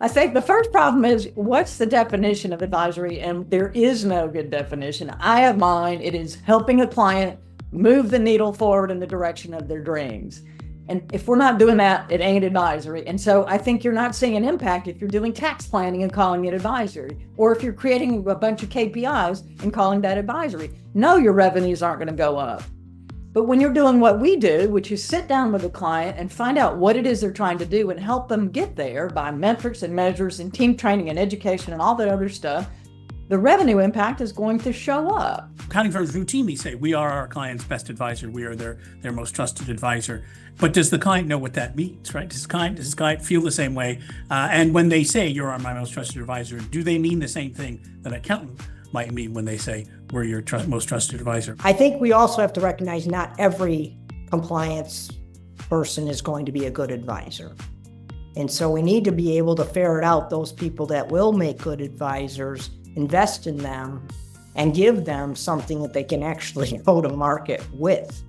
I think the first problem is, what's the definition of advisory? And there is no good definition. I have mine. It is helping a client move the needle forward in the direction of their dreams. And if we're not doing that, it ain't advisory. And so I think you're not seeing an impact if you're doing tax planning and calling it advisory, or if you're creating a bunch of KPIs and calling that advisory. No, your revenues aren't going to go up. But when you're doing what we do, which is sit down with a client and find out what it is they're trying to do and help them get there by metrics and measures and team training and education and all that other stuff, the revenue impact is going to show up. Accounting firms routinely say, we are our client's best advisor. We are their most trusted advisor. But does the client know what that means, right? Does the client feel the same way? And when they say, you're my most trusted advisor, do they mean the same thing that an accountant might mean when they say, we're your most trusted advisor? I think we also have to recognize not every compliance person is going to be a good advisor. And so we need to be able to ferret out those people that will make good advisors, invest in them, and give them something that they can actually go to market with,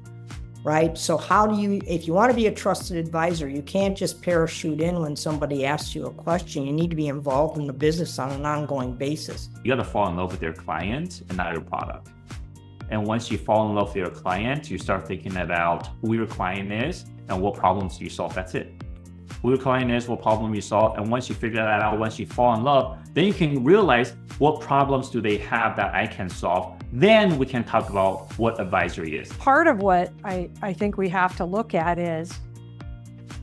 right? So how do you, if you want to be a trusted advisor, you can't just parachute in when somebody asks you a question. You need to be involved in the business on an ongoing basis. You got to fall in love with your client and not your product. And once you fall in love with your client, you start thinking about who your client is and what problems you solve. That's it. Who your client is, what problem you solve. And once you figure that out, once you fall in love, then you can realize what problems do they have that I can solve. Then we can talk about what advisory is. Part of what I think we have to look at is,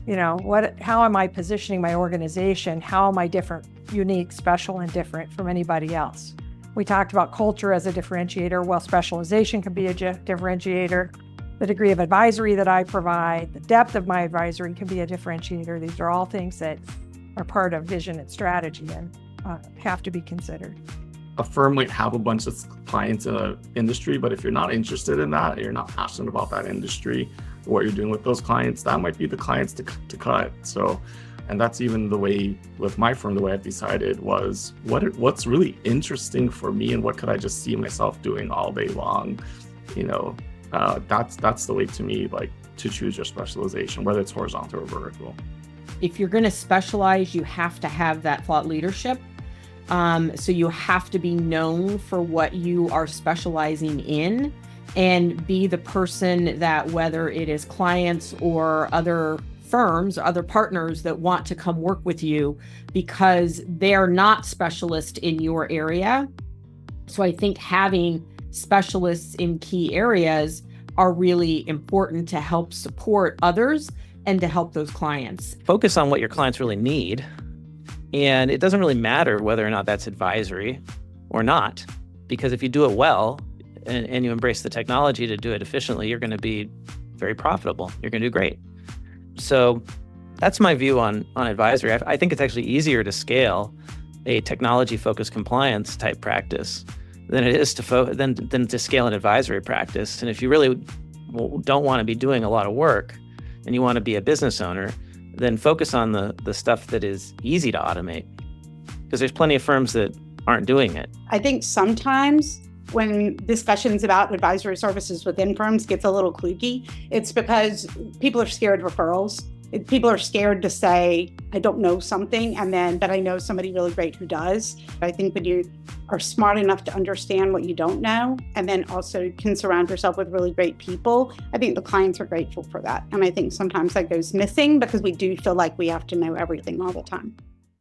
how am I positioning my organization? How am I different, unique, special, and different from anybody else? We talked about culture as a differentiator. Well, specialization can be a differentiator. The degree of advisory that I provide, the depth of my advisory can be a differentiator. These are all things that are part of vision and strategy and have to be considered. A firm might have a bunch of clients in an industry, but if you're not interested in that, you're not passionate about that industry, what you're doing with those clients, that might be the clients to cut. So, and that's even the way with my firm, the way I've decided was what's really interesting for me and what could I just see myself doing all day long, that's the way to me, like, to choose your specialization, whether it's horizontal or vertical. If you're going to specialize, you have to have that thought leadership. So you have to be known for what you are specializing in and be the person that, whether it is clients or other firms or other partners that want to come work with you because they're not specialists in your area. So I think having specialists in key areas are really important to help support others and to help those clients. Focus on what your clients really need. And it doesn't really matter whether or not that's advisory or not, because if you do it well and you embrace the technology to do it efficiently, you're going to be very profitable. You're going to do great. So that's my view on advisory. I think it's actually easier to scale a technology-focused compliance type practice than it is than to scale an advisory practice. And if you really don't want to be doing a lot of work and you want to be a business owner, then focus on the stuff that is easy to automate, because there's plenty of firms that aren't doing it. I think sometimes when discussions about advisory services within firms gets a little kludgy, it's because people are scared of referrals. People are scared to say, I don't know something, but I know somebody really great who does. I think when you are smart enough to understand what you don't know, and then also can surround yourself with really great people, I think the clients are grateful for that. And I think sometimes that goes missing because we do feel like we have to know everything all the time.